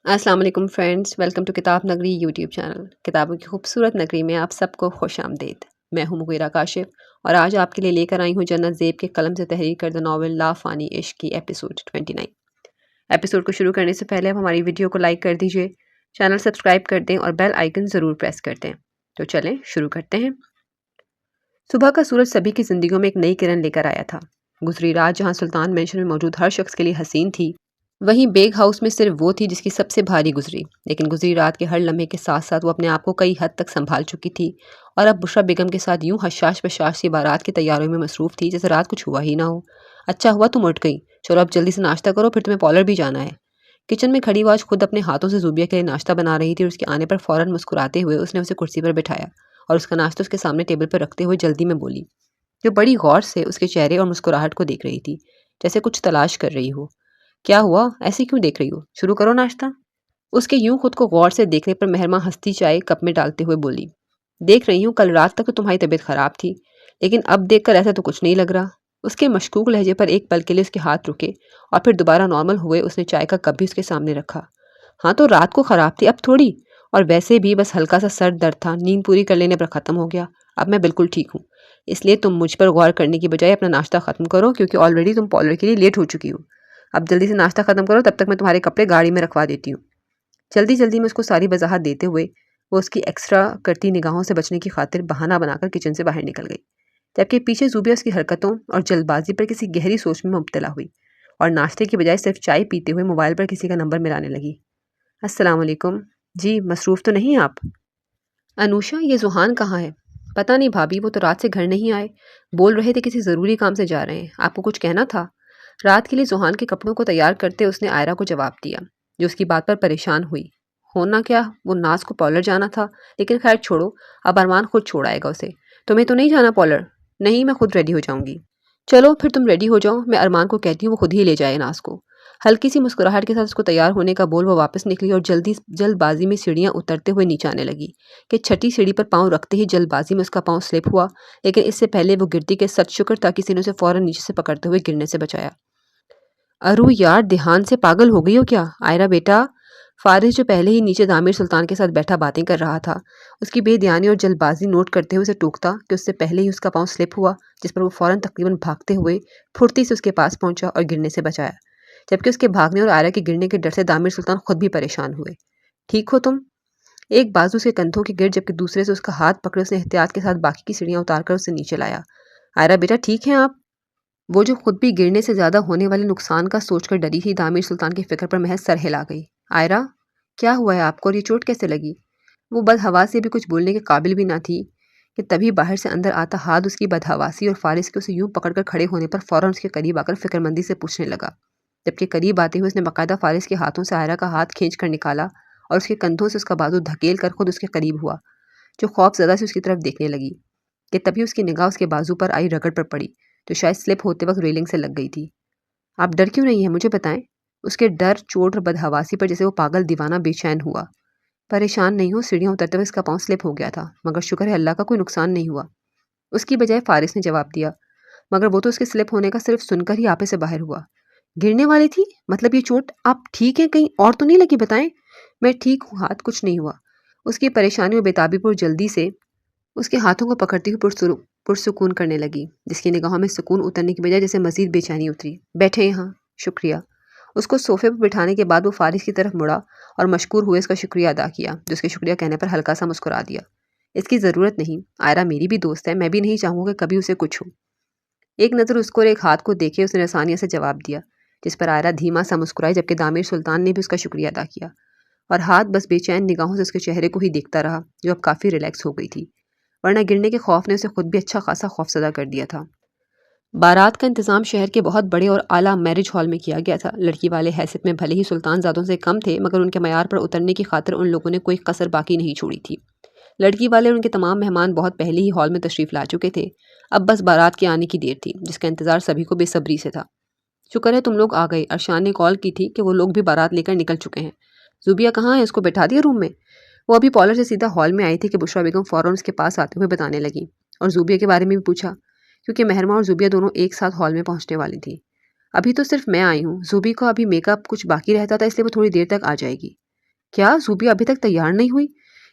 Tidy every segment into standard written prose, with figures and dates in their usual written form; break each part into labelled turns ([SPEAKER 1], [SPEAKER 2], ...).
[SPEAKER 1] अस्सलाम वालेकुम friends, welcome to किताब नगरी यूट्यूब चैनल। किताबों की खूबसूरत नगरी में आप सबको खुश आमदीद। मैं हूं मुगीरा काशिफ और आज आपके लिए लेकर आई हूं जन्नत ज़ेब के कलम से तहरीर करदा नावल ला फ़ानी इश्क की एपिसोड 29। एपिसोड को शुरू करने से पहले आप हमारी वीडियो को लाइक कर दीजिए, चैनल सब्सक्राइब कर दें और बेल आइकन ज़रूर प्रेस कर दें। तो चलें शुरू करते हैं। सुबह का सूरज सभी की ज़िंदगियों में एक नई किरण लेकर आया था। गुजरी रात जहाँ सुल्तान मेंशन में मौजूद हर शख्स के लिए हसीन थी, वहीं बेग हाउस में सिर्फ वो थी जिसकी सबसे भारी गुजरी। लेकिन गुजरी रात के हर लम्हे के साथ साथ वो अपने आप को कई हद तक संभाल चुकी थी और अब बुशरा बेगम के साथ यूं हशाश बशाश सी बारात की तैयारियों में मसरूफ थी जैसे रात कुछ हुआ ही ना हो। अच्छा हुआ तुम उठ गई, चलो अब जल्दी से नाश्ता करो, फिर तुम्हें पॉलर भी जाना है। किचन में खड़ी वो आज खुद अपने हाथों से जूबिया के लिए नाश्ता बना रही थी और उसके आने पर फौरन मुस्कुराते हुए उसने उसे कुर्सी पर बिठाया और उसका नाश्ता उसके सामने टेबल पर रखते हुए जल्दी में बोली, जो बड़ी गौर से उसके चेहरे और मुस्कुराहट को देख रही थी, जैसे कुछ तलाश कर रही हो। क्या हुआ, ऐसे क्यों देख रही हो? शुरू करो नाश्ता। उसके यूं खुद को गौर से देखने पर मेहरमा हंसती चाय कप में डालते हुए बोली, देख रही हूँ कल रात तक तो तुम्हारी तबीयत खराब थी, लेकिन अब देखकर ऐसा तो कुछ नहीं लग रहा। उसके मशकूक लहजे पर एक पल के लिए उसके हाथ रुके और फिर दोबारा नॉर्मल हुए उसने चाय का कप भी उसके सामने रखा। हाँ तो रात को खराब थी, अब थोड़ी। और वैसे भी बस हल्का सा सर दर्द था, नींद पूरी कर लेने पर खत्म हो गया। अब मैं बिल्कुल ठीक हूँ। इसलिए तुम मुझ पर गौर करने की बजाय अपना नाश्ता खत्म करो, क्योंकि ऑलरेडी तुम पॉलर के लिए लेट हो चुकी हो। अब जल्दी से नाश्ता खत्म करो, तब तक मैं तुम्हारे कपड़े गाड़ी में रखवा देती हूँ। जल्दी जल्दी में उसको सारी वजाहत देते हुए वो उसकी एक्स्ट्रा करती निगाहों से बचने की खातिर बहाना बनाकर किचन से बाहर निकल गई, जबकि पीछे जूबिया उसकी हरकतों और जल्दबाजी पर किसी गहरी सोच में मुब्तला हुई और नाश्ते की बजाय सिर्फ चाय पीते हुए मोबाइल पर किसी का नंबर मिलाने लगी। अस्सलाम वालेकुम। जी, मसरूफ़ तो नहीं आप? अनुषा, ये जुहान कहाँ है? पता नहीं भाभी, वो तो रात से घर नहीं आए। बोल रहे थे किसी ज़रूरी काम से जा रहे हैं। आपको कुछ कहना था? रात के लिए जुहान के कपड़ों को तैयार करते उसने आयरा को जवाब दिया, जो उसकी बात पर परेशान हुई। होना क्या, वो नाज को पॉलर जाना था, लेकिन खैर छोड़ो, अब अरमान खुद छोड़ आएगा उसे। तुम्हें तो नहीं जाना पॉलर? नहीं, मैं खुद रेडी हो जाऊंगी। चलो फिर तुम रेडी हो जाओ, मैं अरमान को कहती हूँ वो खुद ही ले जाए नाज को। हल्की सी मुस्कुराहट के साथ उसको तैयार होने का बोल वो वापस निकली और जल्दबाजी में सीढ़ियाँ उतरते हुए नीचे आने लगी कि छठी सीढ़ी पर पाँव रखते ही जल्दबाजी में उसका पाँव स्लिप हुआ, लेकिन इससे पहले वो गिरती के सच शुक्र था किसी ने उसे फौरन नीचे से पकड़ते हुए गिरने से बचाया। अरु यार, ध्यान से पागल हो गई हो क्या? आयरा बेटा। फारिस, जो पहले ही नीचे दामिर सुल्तान के साथ बैठा बातें कर रहा था, उसकी बेध्यानी और जल्दबाजी नोट करते हुए उसे टोकता कि उससे पहले ही उसका पाँव स्लिप हुआ, जिस पर वो फौरन तकरीबन भागते हुए फुर्ती से उसके पास पहुंचा और गिरने से बचाया। जबकि उसके भागने और आयरा के गिरने के डर से दामिर सुल्तान खुद भी परेशान हुए। ठीक हो तुम? एक बाजू से कंधों के गिर जबकि दूसरे से उसका हाथ पकड़े उसने एहतियात के साथ बाकी की सीढ़ियां उतारकर उसे नीचे लाया। आयरा बेटा, ठीक है आप? वो जो खुद भी गिरने से ज्यादा होने वाले नुकसान का सोचकर डरी थी, दामिर सुल्तान की फिक्र पर महज सर हिला गई। आयरा, क्या हुआ है आपको और ये चोट कैसे लगी? वो बदहवासी अभी कुछ बोलने के काबिल भी ना थी कि तभी बाहर से अंदर आता हाथ उसकी बदहवासी और फारिस के उसे यूं पकड़कर खड़े होने पर फौरन उसके करीब आकर फिक्रमंदी से पूछने लगा। जबकि करीब आते हुए उसने बाकायदा फारिस के हाथों से आयरा का हाथ खींच कर निकाला और उसके कंधों से उसका बाजू धकेल कर खुद उसके करीब हुआ, जो खौफ ज़्यादा से उसकी तरफ देखने लगी कि तभी उसकी निगाह उसके बाजू पर आई रगड़ पर पड़ी, जो शायद स्लिप होते वक्त रेलिंग से लग गई थी। आप डर क्यों रही हैं, मुझे बताएं। उसके डर, चोट और बदहवासी पर जैसे वो पागल दीवाना बेचैन हुआ। परेशान नहीं हो, सीढ़ियाँ उतरते हुए इसका पाँव स्लिप हो गया था, मगर शुक्र है अल्लाह का कोई नुकसान नहीं हुआ। उसकी बजाय फारिस ने जवाब दिया, मगर वो तो उसके स्लिप होने का सिर्फ सुनकर ही आपे से बाहर हुआ। गिरने वाली थी? मतलब ये चोट, आप ठीक हैं? कहीं और तो नहीं लगी? बताएं। मैं ठीक हूँ, हाथ कुछ नहीं हुआ। उसकी परेशानी और बेताबी पर जल्दी से उसके हाथों को पकड़ती हुई पुरसुकून करने लगी, जिसकी निगाहों में सुकून उतरने की बजाय जैसे मजीद बेचैनी उतरी। बैठे यहाँ। शुक्रिया। उसको सोफे पर बिठाने के बाद वो फारिस की तरफ मुड़ा और मशकूर हुए इसका शुक्रिया अदा किया, जो उसके शुक्रिया कहने पर हल्का सा मुस्कुरा दिया। इसकी ज़रूरत नहीं, आयरा मेरी भी दोस्त है, मैं भी नहीं चाहूँगा कभी उसे कुछ हो। एक नज़र उसको और एक हाथ को देखे उसने आसानियत से जवाब दिया, जिस पर आयरा धीमा सा मुस्कुराई, जबकि दामिर सुल्तान ने भी उसका शुक्रिया अदा किया और हाथ बस बेचैन निगाहों से उसके चेहरे को ही देखता रहा, जो अब काफ़ी रिलैक्स हो गई थी, वरना गिरने के खौफ ने उसे खुद भी अच्छा खासा खौफजदा कर दिया था। बारात का इंतजाम शहर के बहुत बड़े और आला मैरिज हॉल में किया गया था। लड़की वाले हैसियत में भले ही सुल्तानजादों से कम थे, मगर उनके मयार पर उतरने की खातिर उन लोगों ने कोई कसर बाकी नहीं छोड़ी थी। लड़की वाले और उनके तमाम मेहमान बहुत पहले ही हॉल में तशरीफ़ ला चुके थे। अब बस बारात के आने की देर थी, जिसका इंतजार सभी को बेसब्री से था। शुक्र है तुम लोग आ गए। अरशान ने कॉल की थी कि वो लोग भी बारात लेकर निकल चुके हैं। जुबिया कहाँ है? उसको बैठा दिया रूम में? वो अभी पॉलर से सीधा हॉल में आई थी कि बुशरा बेगम फ़ौरन उसके पास आते हुए बताने लगी और जुबिया के बारे में भी पूछा, क्योंकि मेहरमा और जुबिया दोनों एक साथ हॉल में पहुंचने वाली थी। अभी तो सिर्फ मैं आई हूँ, जुबी को अभी मेकअप कुछ बाकी रहता था, इसलिए वो थोड़ी देर तक आ जाएगी। क्या जूबिया अभी तक तैयार नहीं हुई?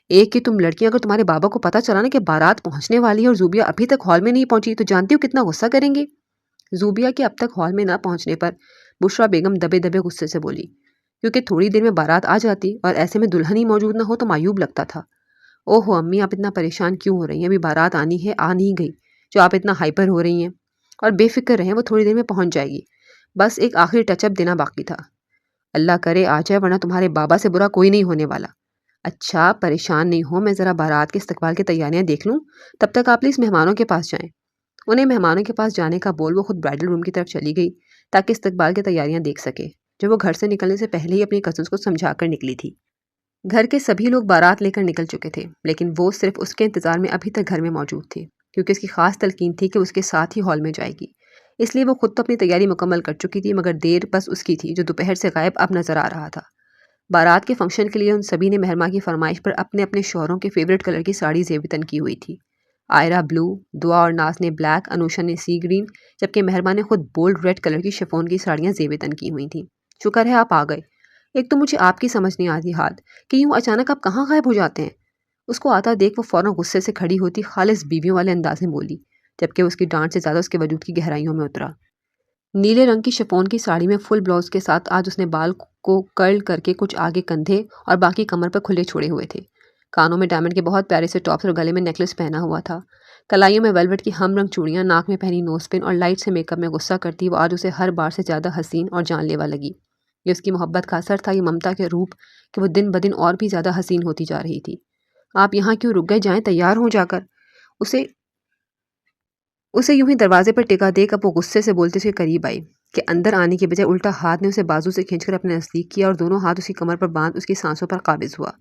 [SPEAKER 1] एक कि तुम लड़कियां, अगर तुम्हारे बाबा को पता चला ना कि बारात पहुंचने वाली है और जूबिया अभी तक हॉल में नहीं पहुंची तो जानती हो कितना गुस्सा करेंगे। जूबिया के अब तक हॉल में ना पहुंचने पर बुशरा बेगम दबे दबे गुस्से से बोली, क्योंकि थोड़ी देर में बारात आ जाती और ऐसे में दुल्हन ही मौजूद ना हो तो मायूब लगता था। ओहो अम्मी, आप इतना परेशान क्यों हो रही हैं? अभी बारात आनी है, आ नहीं गई जो आप इतना हाइपर हो रही हैं। और बेफिक्र रहें, वो थोड़ी देर में पहुंच जाएगी। बस एक आखिरी टचअप देना बाकी था। अल्लाह करे आ जाए, वरना तुम्हारे बाबा से बुरा कोई नहीं होने वाला। अच्छा परेशान नहीं हो, मैं ज़रा बारात के इस्तकबाल की तैयारियां देख लूँ। तब तक आप प्लीज़ मेहमानों के पास जाएं। उन्हें मेहमानों के पास जाने का बोल वो खुद ब्राइडल रूम की तरफ चली गई ताकि इस्तकबाल की तैयारियां देख सके, जो वो घर से निकलने से पहले ही अपनी कज़न्स को समझा कर निकली थी। घर के सभी लोग बारात लेकर निकल चुके थे, लेकिन वो सिर्फ उसके इंतज़ार में अभी तक घर में मौजूद थी, क्योंकि उसकी खास तलकीन थी कि उसके साथ ही हॉल में जाएगी। इसलिए वो खुद तो अपनी तैयारी मुकम्मल कर चुकी थी, मगर देर बस उसकी थी जो दोपहर से गायब अब नजर आ रहा था। बारात के फंक्शन के लिए उन सभी ने मेहरमा की फरमाइश पर अपने अपने शौहरों के फेवरेट कलर की साड़ी ज़ेबतन की हुई थी। आयरा ब्लू, दुआ और नाज ने ब्लैक, अनुषा ने सी ग्रीन, जबकि मेहरमा ने खुद बोल्ड रेड कलर की शिफॉन की साड़ियाँ ज़ेबतन की हुई थीं। शुक्र है आप आ गए। एक तो मुझे आपकी समझ नहीं आती हाथ कि यूँ अचानक आप कहाँ गायब हो जाते हैं। उसको आता देख वो फ़ौरन गुस्से से खड़ी होती खालिस बीवियों वाले अंदाज में बोली, जबकि उसकी डांट से ज़्यादा उसके वजूद की गहराइयों में उतरा। नीले रंग की शिफॉन की साड़ी में फुल ब्लाउज के साथ आज उसने बाल को कर्ल करके कुछ आगे कंधे और बाकी कमर पर खुले छोड़े हुए थे। कानों में डायमंड के बहुत प्यारे से टॉप्स और गले में नेकलेस पहना हुआ था। कलाइयों में वेलवेट की हम रंग चूड़ियाँ, नाक में पहनी नोज पिन और लाइट से मेकअप में गुस्सा करती वो आज उसे हर बार से ज़्यादा हसीन और जानलेवा लगी। ये उसकी मोहब्बत का असर था, ये ममता के रूप कि वो दिन ब दिन और भी ज़्यादा हसीन होती जा रही थी। आप यहाँ क्यों रुक गए? जाएं, तैयार हो जाकर। उसे उसे यूं ही दरवाजे पर टिका देख अब वो गुस्से से बोलते उसके करीब आई कि अंदर आने के बजाय उल्टा हाथ ने उसे बाजू से खींचकर अपने नज़दीक किया और दोनों हाथ उसकी कमर पर बांध उसकी सांसों पर काबिज हुआ।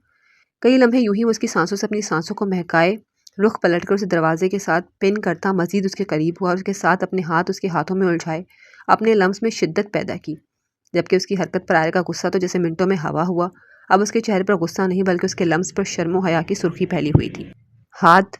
[SPEAKER 1] कई लम्हे यूं ही वो उसकी सांसों से अपनी सांसों को महकाए, रुख पलटकर उसे दरवाजे के साथ पिन करता मजीद उसके करीब हुआ और उसके साथ अपने हाथ उसके हाथों में उलझाए अपने लम्स में शिद्दत पैदा की। जबकि उसकी हरकत पर आया का गुस्सा तो जैसे मिनटों में हवा हुआ। अब उसके चेहरे पर गुस्सा नहीं बल्कि उसके लम्स पर शर्मो हया की सुर्खी फैली हुई थी। हाथ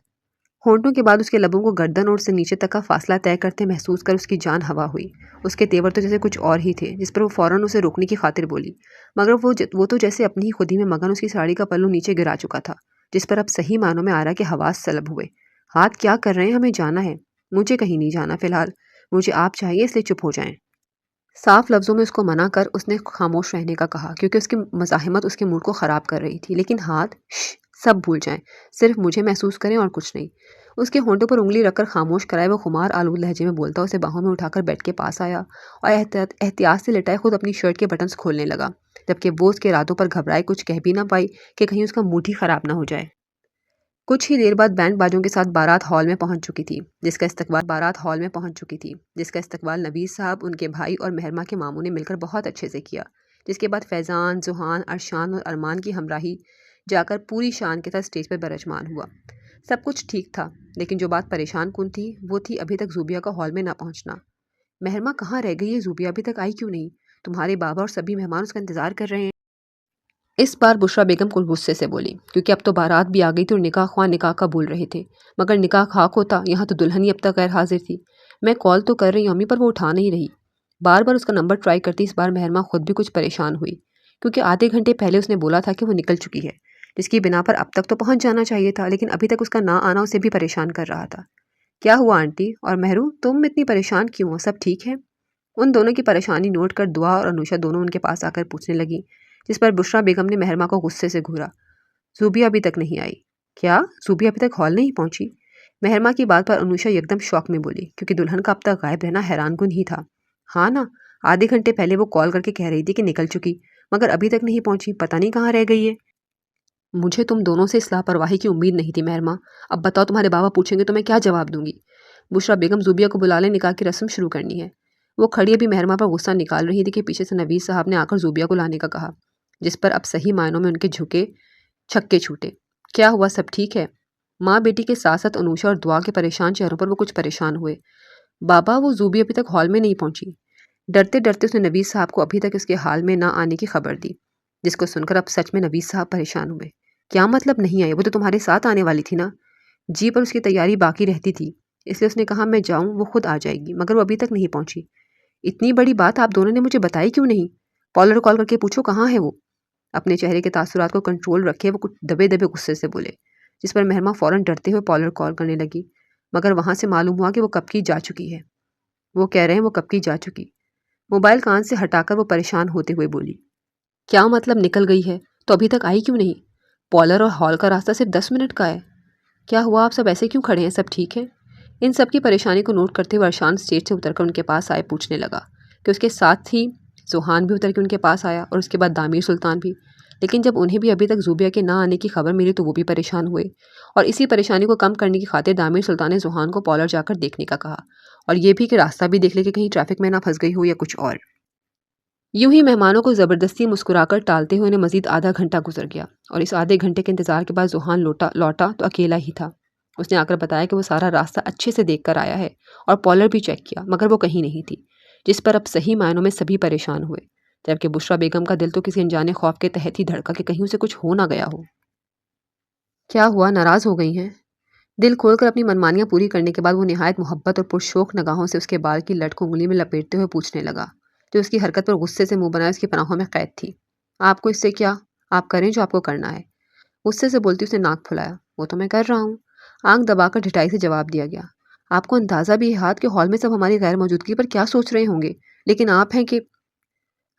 [SPEAKER 1] होंठों के बाद उसके लबों को गर्दन और उससे नीचे तक का फासला तय करते महसूस कर उसकी जान हवा हुई। उसके तेवर तो जैसे कुछ और ही थे, जिस पर वो फौरन उसे रोकने की खातिर बोली, मगर वो तो जैसे अपनी ही खुदी में मगन उसकी साड़ी का पल्लू नीचे गिरा चुका था, जिस पर अब सही मानों में आ रहा कि हवास सलब हुए। हाथ क्या कर रहे हैं? हमें जाना है। मुझे कहीं नहीं जाना फिलहाल। मुझे आप चाहिए, इसलिए चुप हो जाएं। साफ लफ्ज़ों में उसको मना कर उसने खामोश रहने का कहा, क्योंकि उसकी मज़ाहिमत उसके मूड को ख़राब कर रही थी। लेकिन हाथ सब भूल जाएं, सिर्फ मुझे महसूस करें और कुछ नहीं। उसके होंठों पर उंगली रखकर खामोश कराए वो खुमार आलूद लहजे में बोलता उसे बाहों में उठाकर बेड के पास आया और एहतियात से लिटाए खुद अपनी शर्ट के बटन्स खोलने लगा, जबकि वो उसके इरादों पर घबराए कुछ कह भी ना पाई कि कहीं उसका मूड ही ख़राब ना हो जाए। कुछ ही देर बाद बैंड बाजों के साथ बारात हॉल में पहुंच चुकी थी, जिसका इस्तकबाल नवीद साहब, उनके भाई और मेहरमा के मामू ने मिलकर बहुत अच्छे से किया। जिसके बाद फैज़ान, जुहान, अरशान और अरमान की हमराही जाकर पूरी शान के साथ स्टेज पर बरजमान हुआ। सब कुछ ठीक था, लेकिन जो बात परेशान कुन थी वो थी अभी तक जूबिया का हॉल में ना पहुंचना। मेहरमा कहाँ रह गई है? जूबिया अभी तक आई क्यों नहीं? तुम्हारे बाबा और सभी मेहमान उसका इंतजार कर रहे हैं। इस बार बुशरा बेगम कुछ गुस्से से बोली, क्योंकि अब तो बारात भी आ गई थी और निकाह ख्वाह निकाह का बोल रहे थे। मगर निकाह खाक होता, यहाँ तो दुल्हन ही अब तक गैर हाजिर थी। मैं कॉल तो कर रही हूँ अम्मी, पर वो उठा नहीं रही। बार बार उसका नंबर ट्राई करती इस बार मेहरमा खुद भी कुछ परेशान हुई, क्योंकि आधे घंटे पहले उसने बोला था कि वो निकल चुकी है, जिसकी बिना पर अब तक तो पहुंच जाना चाहिए था, लेकिन अभी तक उसका ना आना उसे भी परेशान कर रहा था। क्या हुआ आंटी? और मेहरू, तुम इतनी परेशान क्यों हो? सब ठीक है? उन दोनों की परेशानी नोट कर दुआ और अनुषा दोनों उनके पास आकर पूछने लगी, जिस पर बुशरा बेगम ने मेहरमा को गुस्से से घूरा। जूबिया अभी तक नहीं आई? क्या जूबिया अभी तक हॉल नहीं पहुंची? मेहरमा की बात पर अनुषा एकदम शौक में बोली, क्योंकि दुल्हन का अब तक गायब रहना हैरानकुन ही था। हाँ ना, आधे घंटे पहले वो कॉल करके कह रही थी कि निकल चुकी, मगर अभी तक नहीं पहुंची, पता नहीं कहाँ रह गई है। मुझे तुम दोनों से इस लापरवाही की उम्मीद नहीं थी मेहरमा। अब बताओ, तुम्हारे बाबा पूछेंगे तो मैं क्या जवाब दूंगी? बुशरा बेगम जूबिया को बुला ले, निकाह की रस्म शुरू करनी है। वो खड़ी अभी मेहरमा पर गुस्सा निकाल रही थी कि पीछे से नवीद साहब ने आकर जूबिया को लाने का कहा, जिस पर अब सही मायनों में उनके झुके छक्के छूटे। क्या हुआ, सब ठीक है? माँ बेटी के साथ साथ अनुषा और दुआ के परेशान चेहरों पर वो कुछ परेशान हुए। बाबा, वो जूबी अभी तक हॉल में नहीं पहुंची। डरते डरते उसने नवीद साहब को अभी तक उसके हाल में ना आने की खबर दी, जिसको सुनकर अब सच में नवीद साहब परेशान हुए। क्या मतलब नहीं आई? वो तो तुम्हारे साथ आने वाली थी ना? जी, पर उसकी तैयारी बाकी रहती थी, इसलिए उसने कहा मैं जाऊं, वो खुद आ जाएगी, मगर वो अभी तक नहीं पहुंची। इतनी बड़ी बात आप दोनों ने मुझे बताई क्यों नहीं? पॉलर कॉल करके पूछो कहाँ है वो। अपने चेहरे के तासुरात को कंट्रोल रखे वो कुछ दबे दबे गुस्से से बोले, जिस पर महरमा फ़ौरन डरते हुए पॉलर कॉल करने लगी। मगर वहाँ से मालूम हुआ कि वो कब की जा चुकी है। वो कह रहे हैं वो कब की जा चुकी। मोबाइल कान से हटाकर वो परेशान होते हुए बोली, क्या मतलब निकल गई है तो अभी तक आई क्यों नहीं? पॉलर और हॉल का रास्ता सिर्फ 10 मिनट का है। क्या हुआ, आप सब ऐसे क्यों खड़े हैं, सब ठीक है? इन सब की परेशानी को नोट करते हुए अरशान स्टेज से उतरकर उनके पास आए पूछने लगा कि उसके साथ ही सुहान भी उतर के उनके पास आया और उसके बाद दामिर सुल्तान भी। लेकिन जब उन्हें भी अभी तक ज़ूबिया के ना आने की खबर मिली तो वो भी परेशान हुए और इसी परेशानी को कम करने की खातिर दामिर सुल्तान ने सुहान को पॉलर जाकर देखने का कहा और ये भी कि रास्ता भी देख ले कि कहीं ट्रैफिक में ना फंस गई हो या कुछ और। यूं ही मेहमानों को ज़बरदस्ती मुस्कुराकर टालते हुए उन्हें मजीद आधा घंटा गुजर गया और इस आधे घंटे के इंतजार के बाद जुहान लौटा तो अकेला ही था। उसने आकर बताया कि वो सारा रास्ता अच्छे से देख कर आया है और पॉलर भी चेक किया मगर वो कहीं नहीं थी, जिस पर अब सही मायनों में सभी परेशान हुए, जबकि बुशरा बेगम का दिल तो किसी अनजाने खौफ के तहत ही धड़का कि कहीं उसे कुछ हो ना गया हो। क्या हुआ, नाराज़ हो गई हैं? दिल खोलकर अपनी मनमानियां पूरी करने के बाद वो निहायत मोहब्बत और पुरशौक निगाहों से उसके बाल की लट को उंगली में लपेटते हुए पूछने लगा, जो उसकी हरकत पर गुस्से से मुंह बनाए उसकी पनाहों में कैद थी। आपको इससे क्या? आप करें जो आपको करना है। गुस्से से बोलती उसने नाक फुलाया। वो तो मैं कर रहा हूँ। आंख दबाकर ढिठाई से जवाब दिया गया। आपको अंदाजा भी है हाथ के हॉल में सब हमारी गैर मौजूदगी पर क्या सोच रहे होंगे, लेकिन आप हैं कि।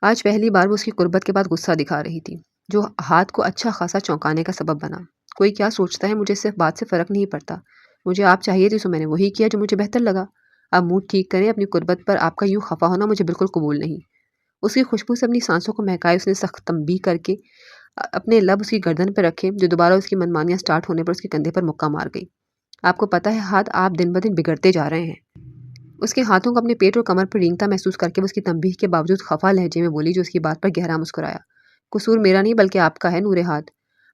[SPEAKER 1] आज पहली बार वो उसकी कुर्बत के बाद गुस्सा दिखा रही थी, जो हाथ को अच्छा खासा चौंकाने का सबब बना। कोई क्या सोचता है मुझे सिर्फ बात से फ़र्क नहीं पड़ता। मुझे आप चाहिए थी तो मैंने वही किया जो मुझे बेहतर लगा। अब मूड ठीक करें, अपनी कुर्बत पर आपका यूँ खफा होना मुझे बिल्कुल कबूल नहीं। उसकी खुशबू से अपनी सांसों को महकाए उसने सख्त तंबीह करके अपने लब उसकी गर्दन पर रखे, जो दोबारा उसकी मनमानियाँ स्टार्ट होने पर उसके कंधे पर मुक्का मार गई। आपको पता है हाथ आप दिन ब दिन बिगड़ते जा रहे हैं। उसके हाथों को अपने पेट और कमर पर रेंगता महसूस करके वो उसकी तंबीह के बावजूद खफा लहजे में बोली, जो उसकी बात पर गहरा मुस्कुराया। कसूर मेरा नहीं बल्कि आपका है नूरे हाथ।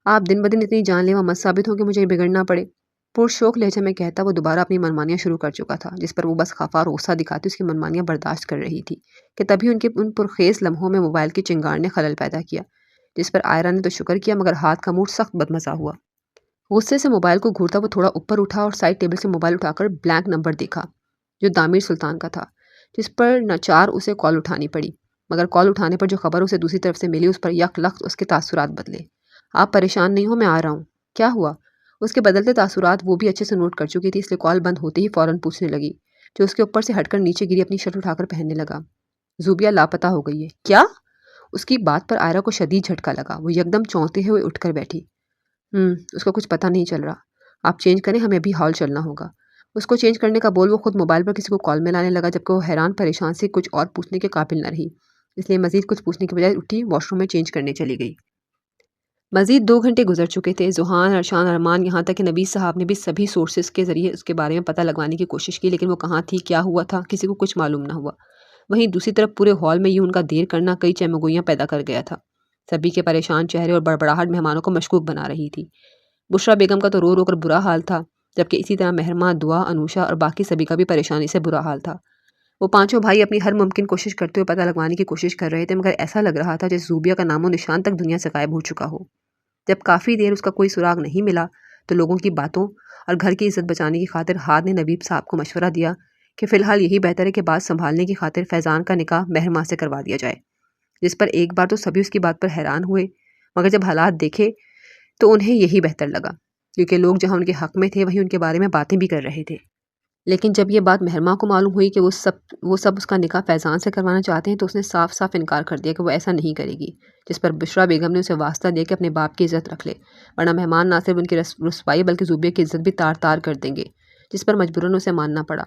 [SPEAKER 1] आप दिन ब दिन इतनी जानलेवा मत साबित हो कि मुझे बिगड़ना पड़े। पुरशौक लहजे में कहता वो दोबारा अपनी मनमानियाँ शुरू कर चुका था, जिस पर वो बस खफा और गुस्सा दिखाती उसकी मनमानियाँ बर्दाश्त कर रही थी कि तभी उनके उन पुरखेज लम्हों में मोबाइल की चिंगार ने खलल पैदा किया, जिस पर आयरा ने तो शुक्र किया मगर हाथ का मूड सख्त बदमजा हुआ। गुस्से से मोबाइल को घूरता वो थोड़ा ऊपर उठा और साइड टेबल से मोबाइल उठाकर ब्लैंक नंबर देखा, जो दामिर सुल्तान का था, जिस पर नचार उसे कॉल उठानी पड़ी। मगर कॉल उठाने पर जो खबर उसे दूसरी तरफ से मिली उस पर यकलख्त उसके तासुरात बदले। आप परेशान नहीं हो, मैं आ रहा हूँ। क्या हुआ? उसके बदलते तासुरात वो भी अच्छे से नोट कर चुकी थी, इसलिए कॉल बंद होते ही फ़ौरन पूछने लगी, जो उसके ऊपर से हटकर नीचे गिरी अपनी शर्ट उठाकर पहनने लगा। ज़ूबिया लापता हो गई है। क्या? उसकी बात पर आयरा को शदीद झटका लगा। वो यकदम चौंकते हुए उठकर बैठी। उसको कुछ पता नहीं चल रहा। आप चेंज करें, हमें अभी हॉल चलना होगा। उसको चेंज करने का बोल वो खुद मोबाइल पर किसी को कॉल में लाने लगा, जबकि वो हैरान परेशान से कुछ और पूछने के काबिल न रही, इसलिए मज़ीद कुछ पूछने के बजाय उठी वॉशरूम में चेंज करने चली गई। मज़ीद 2 घंटे गुजर चुके थे। ज़ुहान, अरशान, अरमान, यहाँ तक कि नबीस साहब ने भी सभी सोर्सेज़ के ज़रिए उसके बारे में पता लगवाने की कोशिश की, लेकिन वो कहाँ थी, क्या हुआ था, किसी को कुछ मालूम ना हुआ। वहीं दूसरी तरफ पूरे हॉल में यूँ उनका देर करना कई चमगोइयाँ पैदा कर गया था। सभी के परेशान चेहरे और बड़बड़ाहट मेहमानों को मशकूक बना रही थी। बुशरा बेगम का तो रो रो कर बुरा हाल था, जबकि इसी तरह महरमा, दुआ, अनुषा और बाकी सभी का भी परेशानी से बुरा हाल था। वो पांचों भाई अपनी हर मुमकिन कोशिश करते हुए पता लगवाने की कोशिश कर रहे थे, मगर ऐसा लग रहा था जैसे ज़ूबिया का नामो निशान तक दुनिया से गायब हो चुका हो। जब काफ़ी देर उसका कोई सुराग नहीं मिला तो लोगों की बातों और घर की इज्जत बचाने की खातिर हाद ने नबीब साहब को मशवरा दिया कि फ़िलहाल यही बेहतर है कि बात संभालने की खातिर फैज़ान का निकाह महरमा से करवा दिया जाए। जिस पर एक बार तो सभी उसकी बात पर हैरान हुए, मगर जब हालात देखे तो उन्हें यही बेहतर लगा, क्योंकि लोग जहाँ उनके हक़ में थे वहीं उनके बारे में बातें भी कर रहे थे। लेकिन जब ये बात महरमा को मालूम हुई कि वो सब उसका निकाह फैज़ान से करवाना चाहते हैं, तो उसने साफ साफ इनकार कर दिया कि वो ऐसा नहीं करेगी। जिस पर बुशरा बेगम ने उसे वास्ता दिया कि अपने बाप की इज़्ज़त रख ले, वरना मेहमान ना सिर्फ उनकी रुसवाई बल्कि ज़ूबिया की इज़्ज़त भी तार तार कर देंगे। जिस पर मजबूरन उसे मानना पड़ा।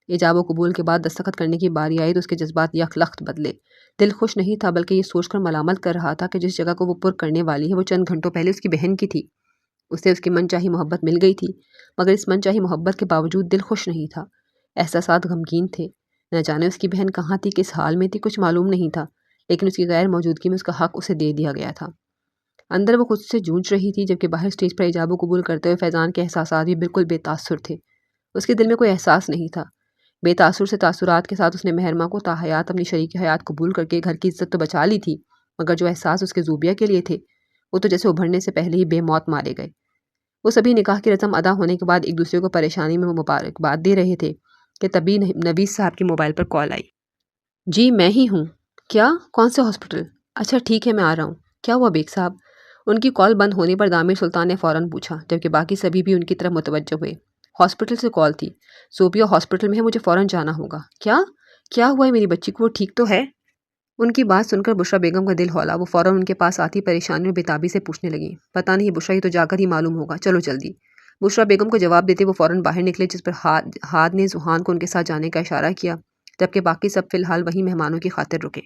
[SPEAKER 1] इजाब व कबूल के बाद दस्तखत करने की बारी आई तो उसके जज्बात यकलख्त बदले। दिल खुश नहीं था, बल्कि ये सोचकर मलामत कर रहा था कि जिस जगह को वो पुर करने वाली है वो चंद घंटों पहले उसकी बहन की थी। उसे उसकी मनचाही मोहब्बत मिल गई थी, मगर इस मनचाही मोहब्बत के बावजूद दिल खुश नहीं था। एहसासात गमगीन थे। न जाने उसकी बहन कहाँ थी, किस हाल में थी, कुछ मालूम नहीं था, लेकिन उसकी गैर मौजूदगी में उसका हक उसे दे दिया गया था। अंदर वो खुद से जूझ रही थी, जबकि बाहर स्टेज पर इजाब कबूल करते हुए फैज़ान के एहसासात भी बिल्कुल बेतासुर थे। उसके दिल में कोई एहसास नहीं था। बेतासुर से तासुरात के साथ उसने महरमा को ताहयात अपनी शरीक हयात कबूल करके घर की इज्जत तो बचा ली थी, मगर जो एहसास उसके ज़ूबिया के लिए थे वो तो जैसे उभरने से पहले ही बेमौत मारे गए। वो सभी निकाह की रस्म अदा होने के बाद एक दूसरे को परेशानी में मुबारकबाद दे रहे थे कि तभी नबीस साहब की मोबाइल पर कॉल आई। जी मैं ही हूँ। क्या? कौन से हॉस्पिटल? अच्छा ठीक है, मैं आ रहा हूँ। क्या हुआ बेग साहब? उनकी कॉल बंद होने पर दामिर सुल्तान ने फ़ौरन पूछा, जबकि बाकी सभी भी उनकी तरफ मुतवज्जो हुए। हॉस्पिटल से कॉल थी। ज़ोबिया हॉस्पिटल में है, मुझे फ़ौरन जाना होगा। क्या? क्या हुआ है मेरी बच्ची को? वो ठीक तो है? उनकी बात सुनकर बुशरा बेगम का दिल हौला। वो फ़ौरन उनके पास आती परेशानी और बेताबी से पूछने लगी, पता नहीं बुशरा, ये तो जाकर ही मालूम होगा, चलो जल्दी। बुशरा बेगम को जवाब देते वो फ़ौरन बाहर निकले, जिस पर हाद ने जुहान को उनके साथ जाने का इशारा किया, जबकि बाकी सब फिलहाल वहीं मेहमानों की खातिर रुके।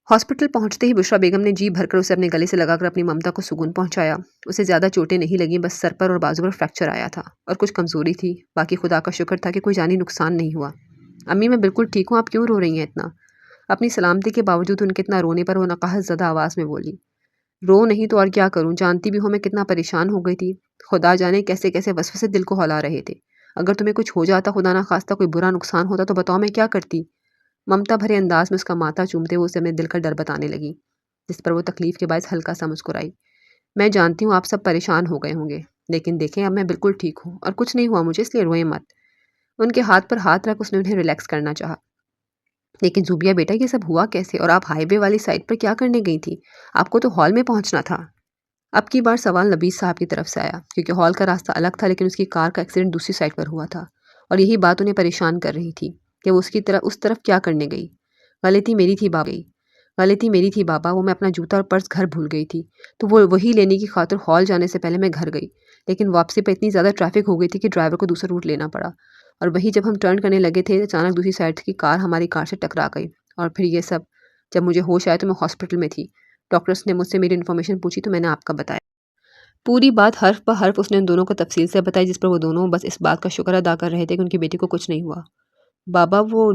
[SPEAKER 1] हॉस्पिटल पहुंचते ही बुशरा बेगम ने जी भरकर उसे अपने गले से लगाकर अपनी ममता को सुकून पहुंचाया। उसे ज़्यादा चोटें नहीं लगीं, बस सर पर और बाजू पर फ्रैक्चर आया था और कुछ कमज़ोरी थी। बाकी खुदा का शुक्र था कि कोई जानी नुकसान नहीं हुआ। अम्मी, मैं बिल्कुल ठीक हूँ, आप क्यों रो रही हैं इतना? अपनी सलामती के बावजूद उनके इतना रोने पर वो नकाहत ज़दा आवाज़ में बोली, रो नहीं तो और क्या करूँ, जानती भी हो मैं कितना परेशान हो गई थी। खुदा जाने कैसे कैसे वसवसे दिल को हौला रहे थे। अगर तुम्हें कुछ हो जाता, खुदा ना खास्ता कोई बुरा नुकसान होता, तो बताओ मैं क्या करती? ममता भरे अंदाज में उसका माथा चूमते हुए उसे अपने दिल का डर बताने लगी, जिस पर वो तकलीफ के बायस हल्का सा मुस्कुराई। मैं जानती हूँ आप सब परेशान हो गए होंगे, लेकिन देखें अब मैं बिल्कुल ठीक हूँ और कुछ नहीं हुआ मुझे, इसलिए रोएं मत। उनके हाथ पर हाथ रख उसने उन्हें रिलैक्स करना चाहा। लेकिन जुबिया बेटा, ये सब हुआ कैसे? और आप हाईवे वाली साइड पर क्या करने गई थी? आपको तो हॉल में पहुंचना था। अब की बार सवाल नबीस साहब की तरफ से आया, क्योंकि हॉल का रास्ता अलग था, लेकिन उसकी कार का एक्सीडेंट दूसरी साइड पर हुआ था और यही बात उन्हें परेशान कर रही थी कि वो उस तरफ क्या करने गई। गलती मेरी थी बाबा, गलती मेरी थी बाबा, वो मैं अपना जूता और पर्स घर भूल गई थी, तो वो वही लेने की खातिर हॉल जाने से पहले मैं घर गई। लेकिन वापसी पर इतनी ज़्यादा ट्रैफिक हो गई थी कि ड्राइवर को दूसरा रूट लेना पड़ा, और वही जब हम टर्न करने लगे थे, अचानक दूसरी साइड की कार हमारी कार से टकरा गई। और फिर ये सब, जब मुझे होश आया तो मैं हॉस्पिटल में थी। डॉक्टर्स ने मुझसे मेरी इन्फॉर्मेशन पूछी तो मैंने आपका बताया। पूरी बात हर्फ ब हर्फ उसने उन दोनों को तफसील से बताई, जिस पर वो दोनों बस इस बात का शुक्र अदा कर रहे थे कि उनकी बेटी को कुछ नहीं हुआ। बाबा, वो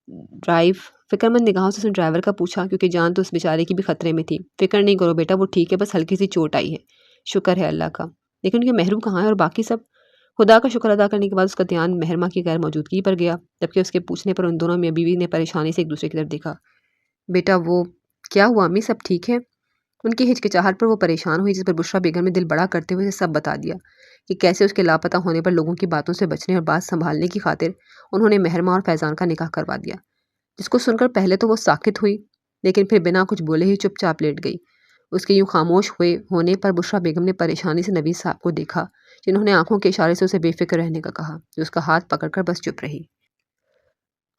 [SPEAKER 1] ड्राइव, फिक्रमंद निगाहों से उसने ड्राइवर का पूछा, क्योंकि जान तो उस बेचारे की भी खतरे में थी। फिक्र नहीं करो बेटा, वो ठीक है, बस हल्की सी चोट आई है, शुक्र है अल्लाह का। लेकिन उनके महरूम कहाँ है और बाकी सब? खुदा का शुक्र अदा करने के बाद उसका ध्यान महरमा की गैर मौजूदगी पर गया, जबकि उसके पूछने पर उन दोनों मियाँ बीवी ने परेशानी से एक दूसरे की तरफ देखा। बेटा वो क्या हुआ अम्मी, सब ठीक है? उनकी हिचकिचाहट पर वो परेशान हुई, जिस पर बुशरा बेगम ने दिल बड़ा करते हुए सब बता दिया कि कैसे उसके लापता होने पर लोगों की बातों से बचने और बात संभालने की खातिर उन्होंने महरमा और फैज़ान का निकाह करवा दिया। जिसको सुनकर पहले तो वो साकित हुई, लेकिन फिर बिना कुछ बोले ही चुपचाप लेट गई। उसके यूं खामोश हुए होने पर बुशरा बेगम ने परेशानी से नबीस साहब को देखा, जिन्होंने आंखों के इशारे से उसे बेफिक्र रहने का कहा, जो उसका हाथ पकड़कर बस चुप रही।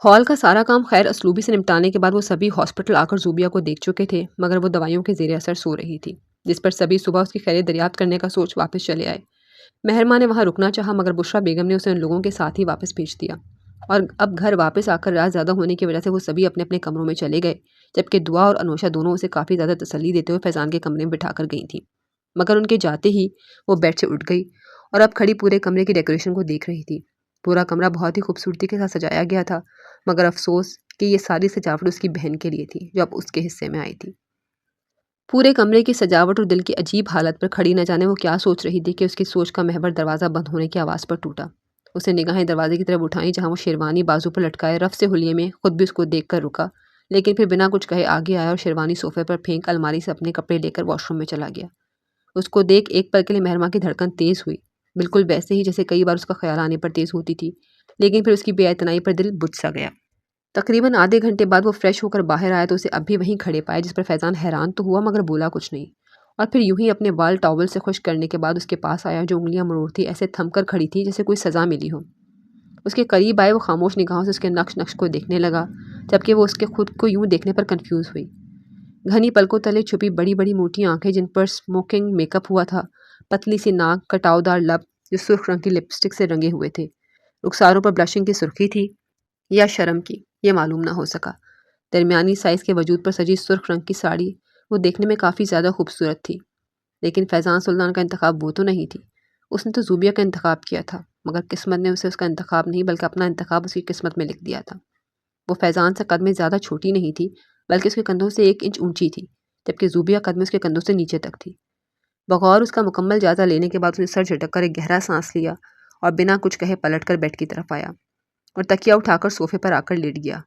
[SPEAKER 1] हॉल का सारा काम खैर असलूबी से निपटाने के बाद वो सभी हॉस्पिटल आकर ज़ूबिया को देख चुके थे, मगर वो दवाइयों के ज़ेर असर सो रही थी, जिस पर सभी सुबह उसकी खैरियत दरियाफ्त करने का सोच वापस चले आए। मेहरमा ने वहाँ रुकना चाहा, मगर बुशरा बेगम ने उसे उन लोगों के साथ ही वापस भेज दिया, और अब घर वापस आकर रात ज़्यादा होने की वजह से वो सभी अपने अपने कमरों में चले गए, जबकि दुआ और अनोशा दोनों उसे काफ़ी ज़्यादा तसल्ली देते हुए फैज़ान के कमरे में बिठाकर गई थी। मगर उनके जाते ही वो बेड से उठ गई और अब खड़ी पूरे कमरे की डेकोरेशन को देख रही थी। पूरा कमरा बहुत ही खूबसूरती के साथ सजाया गया था, मगर अफसोस कि ये सारी सजावट उसकी बहन के लिए थी, जो अब उसके हिस्से में आई थी। पूरे कमरे की सजावट और दिल की अजीब हालत पर खड़ी न जाने वो क्या सोच रही थी कि उसकी सोच का महवर दरवाज़ा बंद होने की आवाज़ पर टूटा। उसने निगाहें दरवाजे की तरफ उठाई, जहाँ वो शेरवानी बाजू पर लटकाए रफ से हुलिये में खुद भी उसको देख कर रुका, लेकिन फिर बिना कुछ कहे आगे आया और शेरवानी सोफे पर फेंक अलमारी से अपने कपड़े लेकर वॉशरूम में चला गया। उसको देख एक पल के लिए महरमा की धड़कन तेज़ हुई, बिल्कुल वैसे ही जैसे कई बार उसका ख्याल आने पर तेज़ होती थी, लेकिन फिर उसकी बेइतनाई पर दिल बुझ सा गया। तकरीबन आधे घंटे बाद वो फ्रेश होकर बाहर आया तो उसे अब भी वहीं खड़े पाया, जिस पर फैज़ान हैरान तो हुआ मगर बोला कुछ नहीं, और फिर यूं ही अपने बाल टॉवल से खुश करने के बाद उसके पास आया, जो उंगलियां मरोड़ती ऐसे थमकर खड़ी थी जैसे कोई सज़ा मिली हो। उसके करीब आए वो खामोश निगाहों से उसके नक्श नक्श को देखने लगा, जबकि वो उसके खुद को यूं देखने पर कन्फ्यूज़ हुई। घनी पलकों तले छुपी बड़ी बड़ी मोटी आंखें, जिन पर स्मोकिंग मेकअप हुआ था, पतली सी नाक, कटावदार लब जो सुर्ख रंग की लिपस्टिक से रंगे हुए थे, रुखसारों पर ब्लशिंग की सुर्खी थी या शर्म की, ये मालूम ना हो सका। दरमियानी साइज़ के वजूद पर सजी सुर्ख रंग की साड़ी वो देखने में काफ़ी ज़्यादा खूबसूरत थी, लेकिन फैज़ान सुल्तान का इंतखाब वो तो नहीं थी। उसने तो ज़ूबिया का इंतखाब किया था, मगर किस्मत ने उसे उसका इंतखाब नहीं बल्कि अपना इंतखाब उसकी किस्मत में लिख दिया था। वो फैज़ान से कद में ज़्यादा छोटी नहीं थी, बल्कि उसके कंधों से 1 इंच ऊंची थी, जबकि ज़ूबिया कद में उसके कंधों से नीचे तक थी। बगौर उसका मुकम्मल जायज़ा लेने के बाद उसने सर झटक कर एक गहरा सांस लिया और बिना कुछ कहे पलट कर बेड की तरफ आया और तकिया उठाकर सोफे पर आकर लेट गया,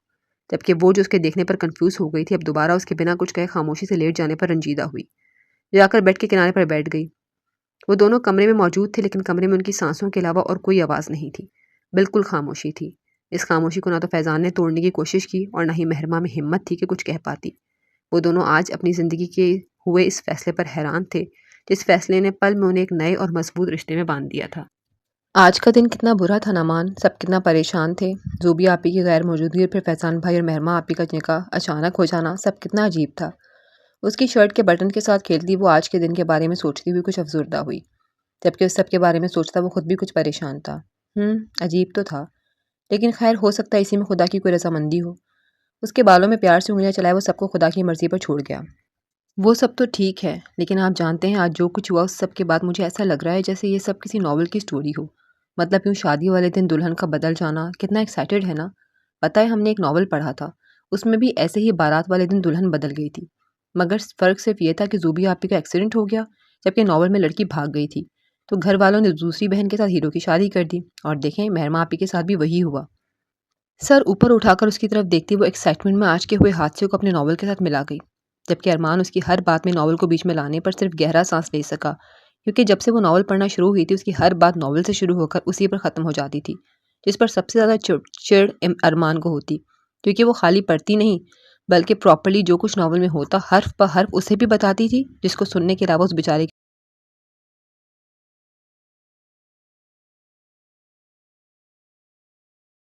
[SPEAKER 1] जबकि वो जो उसके देखने पर कंफ्यूज हो गई थी, अब दोबारा उसके बिना कुछ कहे खामोशी से लेट जाने पर रंजीदा हुई। जाकर बेड के किनारे पर बैठ गई। वो दोनों कमरे में मौजूद थे, लेकिन कमरे में उनकी सांसों के अलावा और कोई आवाज़ नहीं थी। बिल्कुल खामोशी थी। इस खामोशी को ना तो फैज़ान ने तोड़ने की कोशिश की और ना ही महरमा में हिम्मत थी कि कुछ कह पाती। वो दोनों आज अपनी ज़िंदगी के हुए इस फैसले पर हैरान थे, जिस फैसले ने पल में उन्हें एक नए और मजबूत रिश्ते में बांध दिया था। आज का दिन कितना बुरा था नामान, सब कितना परेशान थे। ज़ूबी आपी की गैर मौजूदगी और फिर फैज़ान भाई और महरमा आपी का निकाह अचानक हो जाना सब कितना अजीब था। उसकी शर्ट के बटन के साथ खेलती वो आज के दिन के बारे में सोचती हुई कुछ अफसुर्दा हुई, जबकि उस सब के बारे में सोचता वो खुद भी कुछ परेशान था। अजीब तो था, लेकिन खैर हो सकता है इसी में खुदा की कोई रजामंदी हो। उसके बालों में प्यार से उंगलियां चलाए वो सबको खुदा की मर्जी पर छोड़ गया। वो सब तो ठीक है, लेकिन आप जानते हैं आज जो कुछ हुआ उस सब के बाद मुझे ऐसा लग रहा है जैसे ये सब किसी नॉवल की स्टोरी हो। मतलब यूँ शादी वाले दिन दुल्हन का बदल जाना कितना एक्साइटेड है ना। पता है हमने एक नॉवल पढ़ा था, उसमें भी ऐसे ही बारात वाले दिन दुल्हन बदल गई थी। मगर फ़र्क सिर्फ ये था कि ज़ूबी आपी का एक्सीडेंट हो गया, जबकि नॉवल में लड़की भाग गई थी। तो घर वालों ने दूसरी बहन के साथ हीरो की शादी कर दी और देखें महरमा आपी के साथ भी वही हुआ। सर ऊपर उठाकर उसकी तरफ देखती वो एक्साइटमेंट में आज के हुए हादसे को अपने नॉवल के साथ मिला गई, जबकि अरमान उसकी हर बात में नॉवल को बीच में लाने पर सिर्फ गहरा सांस ले सका, क्योंकि जब से वो नॉवल पढ़ना शुरू हुई थी उसकी हर बात नॉवल से शुरू होकर उसी पर ख़त्म हो जाती थी, जिस पर सबसे ज़्यादा चिड़ अरमान को होती, क्योंकि वो खाली पढ़ती नहीं बल्कि प्रॉपरली जो कुछ नॉवल में होता हर्फ पर हर्फ उसे भी बताती थी, जिसको सुनने के अलावा उस बेचारे